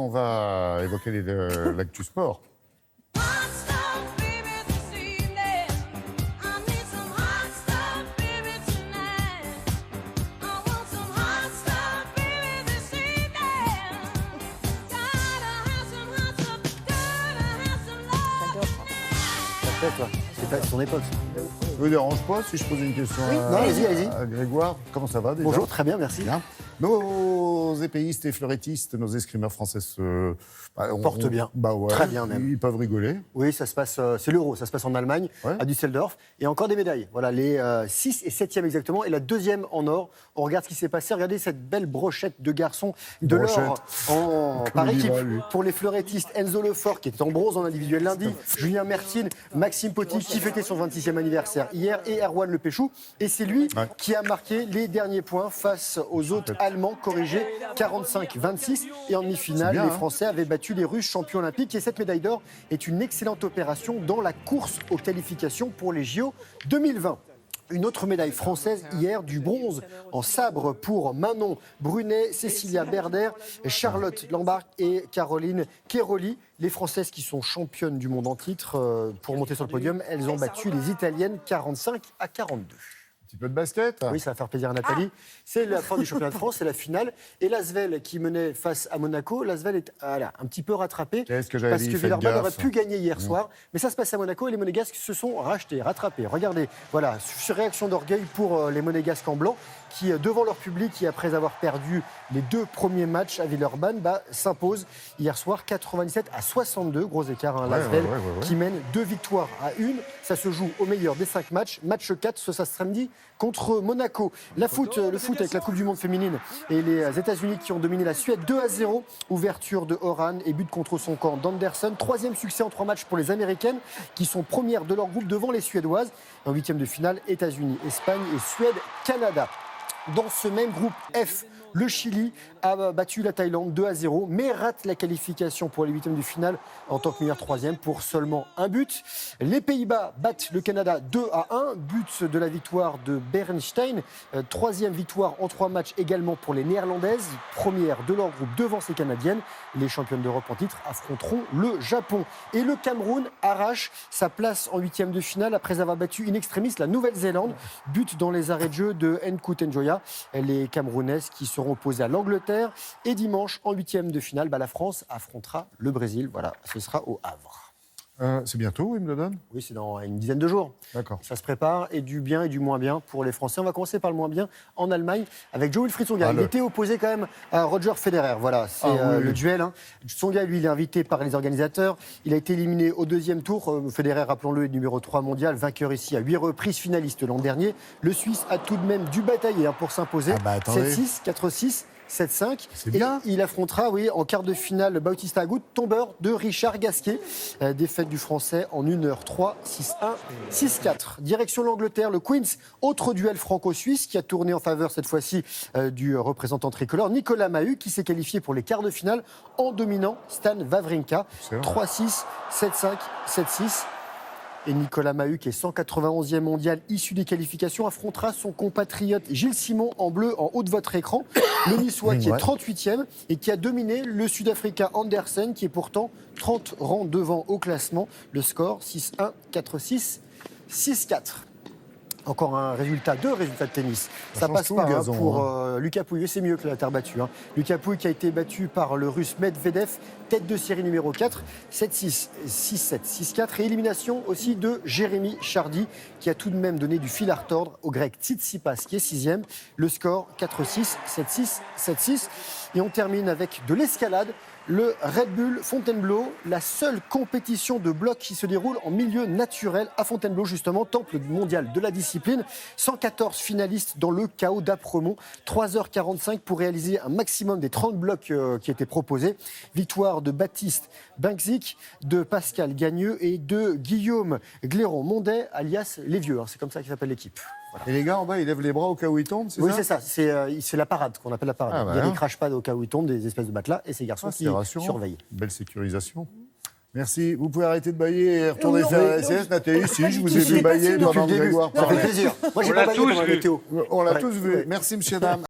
On va évoquer l'actu sport. C'est son époque. Ça vous dérange pas si je pose une question Non, allez-y. à Grégoire? Comment ça va déjà? Bonjour, très bien, merci. Bien. Nos épéistes et fleurettistes, nos escrimeurs français portent bien. Bah ouais, Très bien même. Ils peuvent rigoler. Oui, ça se passe, c'est l'Euro, ça se passe en Allemagne, Ouais. à Düsseldorf. Et encore des médailles. Voilà, les 6 et 7e exactement, et la 2e en or. On regarde ce qui s'est passé. Regardez cette belle brochette de garçons de l'or par équipe. Pour les fleurettistes, Enzo Lefort, qui était en bronze en individuel lundi, Julien Mertine, Maxime Potic, qui fêtait son 26e anniversaire hier, et Erwan Le Péchou. Et c'est lui qui a marqué les derniers points face aux autres Allemands, corrigés 45-26. Et en demi-finale, les Français avaient battu les Russes champions olympiques. Et cette médaille d'or est une excellente opération dans la course aux qualifications pour les JO 2020. Une autre médaille française hier, du bronze en sabre pour Manon Brunet, Cécilia Berder, Charlotte Lambach et Caroline Keroli. Les Françaises qui sont championnes du monde en titre pour monter sur le podium, elles ont battu les Italiennes 45-42. Un petit peu de basket. Oui, ça va faire plaisir à Nathalie. C'est la fin du championnat de France, c'est la finale. Et l'Asvel qui menait face à Monaco, l'Asvel est un petit peu rattrapé. Qu'est-ce que j'avais parce dit, que faites Villeurbanne aurait gaffe. pu gagner hier soir. Mais ça se passe à Monaco et les Monégasques se sont rachetés, rattrapés. Regardez, voilà, réaction d'orgueil pour les Monégasques en blanc qui, devant leur public et après avoir perdu les 2 premiers matchs à Villeurbanne, s'imposent hier soir 97-62. Gros écart, l'Asvel qui mène 2 victoires à 1. Ça se joue au meilleur des 5 matchs. Match 4, ce samedi contre Monaco. Le foot avec la Coupe du Monde féminine et les États-Unis qui ont dominé la Suède 2-0. Ouverture de Horan et but contre son camp d'Anderson. 3e succès en 3 matchs pour les Américaines qui sont premières de leur groupe devant les Suédoises. En 8e de finale, États-Unis, Espagne et Suède, Canada. Dans ce même groupe F, le Chili a battu la Thaïlande 2-0, mais rate la qualification pour les 8e de finale en tant que meilleur 3e pour seulement un but. Les Pays-Bas battent le Canada 2-1, but de la victoire de Bernstein. 3e victoire en 3 matchs également pour les Néerlandaises, première de leur groupe devant ces Canadiennes. Les championnes d'Europe en titre affronteront le Japon. Et le Cameroun arrache sa place en 8e de finale après avoir battu in extremis la Nouvelle-Zélande. But dans les arrêts de jeu de Nkout Njoya. Les Camerounaises qui seront opposées à l'Angleterre. Et dimanche, en 8e de finale, la France affrontera le Brésil. Voilà, ce sera au Havre. C'est bientôt, Wimbledon? Oui, c'est dans une dizaine de jours. D'accord. Ça se prépare, et du bien et du moins bien pour les Français. On va commencer par le moins bien en Allemagne avec Jo-Wilfried Tsonga. Il était opposé quand même à Roger Federer. Voilà, c'est le duel. Tsonga, lui, il est invité par les organisateurs. Il a été éliminé au 2e tour. Federer, rappelons-le, est numéro 3 mondial, vainqueur ici à 8 reprises, finaliste l'an dernier. Le Suisse a tout de même dû batailler pour s'imposer. 7-6, 4-6. 7-5. C'est bien. Et il affrontera, en quart de finale, Bautista Agut, tombeur de Richard Gasquet. Défaite du Français en 1h03, 6-1, 6-4. Direction l'Angleterre, le Queen's, autre duel franco-suisse qui a tourné en faveur cette fois-ci du représentant tricolore, Nicolas Mahut, qui s'est qualifié pour les quarts de finale en dominant Stan Wawrinka. 3-6, 7-5, 7-6. Et Nicolas Mahut, qui est 191e mondial, issu des qualifications, affrontera son compatriote Gilles Simon en bleu en haut de votre écran. Le Niçois qui est 38e et qui a dominé le Sud-Africain Andersen, qui est pourtant 30 rangs devant au classement. Le score 6-1, 4-6, 6-4. Encore deux résultats de tennis. Ça passe pas pour Lucas Pouille. C'est mieux que la terre battue. Lucas Pouille qui a été battu par le Russe Medvedev, tête de série numéro 4, 7-6, 6-7, 6-4. Et élimination aussi de Jérémy Chardy qui a tout de même donné du fil à retordre au Grec Tsitsipas qui est 6e. Le score 4-6, 7-6, 7-6. Et on termine avec de l'escalade. Le Red Bull Fontainebleau, la seule compétition de bloc qui se déroule en milieu naturel à Fontainebleau, justement, temple mondial de la discipline. 114 finalistes dans le chaos d'Apremont. 3h45 pour réaliser un maximum des 30 blocs qui étaient proposés. Victoire de Baptiste Binkzik, de Pascal Gagneux et de Guillaume Gléron-Mondet, alias Les Vieux. C'est comme ça qu'il s'appelle l'équipe. Voilà. Et les gars en bas, ils lèvent les bras au cas où ils tombent, c'est ça? Oui, c'est ça. C'est la parade, qu'on appelle la parade. Il y a des crash-pads au cas où ils tombent, des espèces de matelas, et ces garçons qui surveillent. Belle sécurisation. Merci. Vous pouvez arrêter de bailler et retourner faire la SS, Nathalie. Si, je vous ai vu bailler pendant que Grégoire parlait. Ça fait plaisir. Moi, j'ai pas baillé pendant la météo. On l'a tous vu. Merci, monsieur, dame.